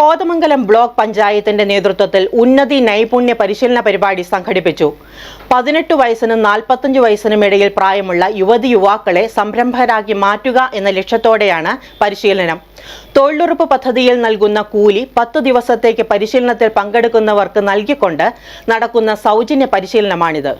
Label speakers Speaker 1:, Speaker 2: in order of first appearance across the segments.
Speaker 1: Kothamangalam block പഞ്ചായത്തിന്റെ നേതൃത്വത്തിൽ ഉന്നതി നൈപുണ്യ പരിശീലന പരിപാടി സംഘടിപ്പിച്ചു. 18 വയസ്സിനും 45 വയസ്സിനും ഇടയിൽ പ്രായമുള്ള യുവതി യുവാക്കളെ സംരംഭകരാക്കി മാറ്റുക എന്ന ലക്ഷ്യത്തോടെയാണ് പരിശീലനം. തൊഴിലുറപ്പ് പദ്ധതിയിൽ നൽകുന്ന കൂലി 10 ദിവസത്തേക്ക് പരിശീലനത്തിൽ പങ്കെടുക്കുന്നവർക്ക് നൽകിക്കൊണ്ട് നടക്കുന്ന സൗജന്യ പരിശീലനമാണിത്.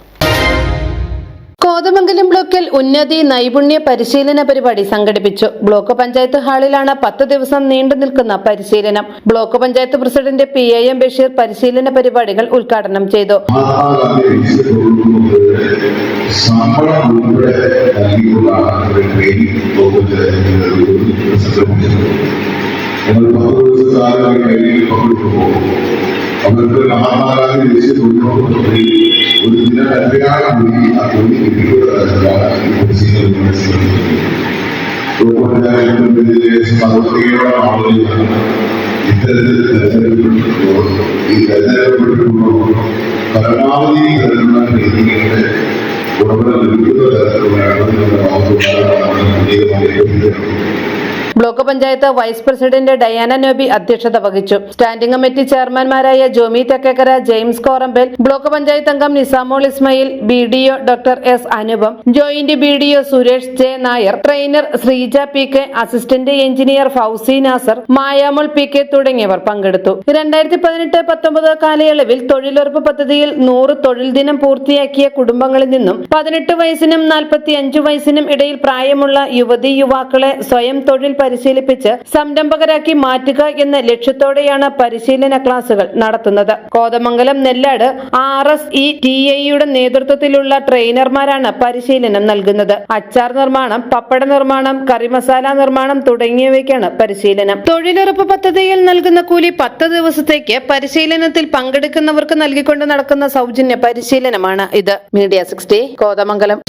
Speaker 2: കോതമംഗലം ബ്ലോക്കിൽ ഉന്നതി നൈപുണ്യ പരിശീലന പരിപാടി സംഘടിപ്പിച്ചു. ബ്ലോക്ക് പഞ്ചായത്ത് ഹാളിലാണ് 10 ദിവസം നീണ്ടു നിൽക്കുന്ന പരിശീലനം. Block panchayat president PIM Basheer പരിശീലന പരിപാടികൾ ഉദ്ഘാടനം ചെയ്തു.
Speaker 3: അവർക്ക് മഹാത്മാഗാന്ധി ദേശീയ തൊഴിലുറപ്പ് ഒരു ദിന കല്യാണം കൂടി ആ തൊഴിൽ കിട്ടിയിട്ടുള്ള ആളുകളാണ് ഇത്തരത്തിൽ തെരഞ്ഞെടുക്കപ്പെട്ടിട്ടുള്ളൂ. ഈ തെരഞ്ഞെടുക്കപ്പെട്ടിട്ടുള്ളൂ പരമാവധി തരത്തിലുള്ള രീതികളുടെ ഉടമകൾ ലഭിക്കുന്ന തരത്തിലുള്ള
Speaker 2: block panchayat vice president Diana Nobi അധ്യക്ഷത വഹിച്ചു. സ്റ്റാൻഡിംഗ് കമ്മിറ്റി ചെയർമാൻമാരായ ജോമി തെക്കേക്കര, ജെയിംസ് കോറമ്പൽ, ബ്ലോക്ക് പഞ്ചായത്ത് അംഗം Nisamol Ismail, BDO doctor S Anupam, joint BDO Suresh J Nair, trainer Sreeja PK, assistant engineer Fousi Nasar, Mayamol PK തുടങ്ങിയവർ പങ്കെടുത്തു. 2018-19 കാലയളവിൽ തൊഴിലുറപ്പ് പദ്ധതിയിൽ 100 തൊഴിൽ ദിനം പൂർത്തിയാക്കിയ കുടുംബങ്ങളിൽ നിന്നും 18 വയസ്സിനും 45 വയസ്സിനും ഇടയിൽ പ്രായമുള്ള യുവതി യുവാക്കളെ സ്വയം തൊഴിൽ പരിശീലിപ്പിച്ച് സംരംഭകരാക്കി മാറ്റുക എന്ന ലക്ഷ്യത്തോടെയാണ് പരിശീലന ക്ലാസുകൾ നടത്തുന്നത്. കോതമംഗലം നെല്ലാട് RSETIയുടെ നേതൃത്വത്തിലുള്ള ട്രെയിനർമാരാണ് പരിശീലനം നൽകുന്നത്. അച്ചാർ നിർമ്മാണം, പപ്പട നിർമ്മാണം, കറിമസാല നിർമ്മാണം തുടങ്ങിയവയ്ക്കാണ് പരിശീലനം. തൊഴിലുറപ്പ് പദ്ധതിയിൽ നൽകുന്ന കൂലി 10 ദിവസത്തേക്ക് പരിശീലനത്തിൽ പങ്കെടുക്കുന്നവർക്ക് നൽകിക്കൊണ്ട് നടക്കുന്ന സൗജന്യ പരിശീലനമാണ് ഇത്. മീഡിയ 60 കോതമംഗലം.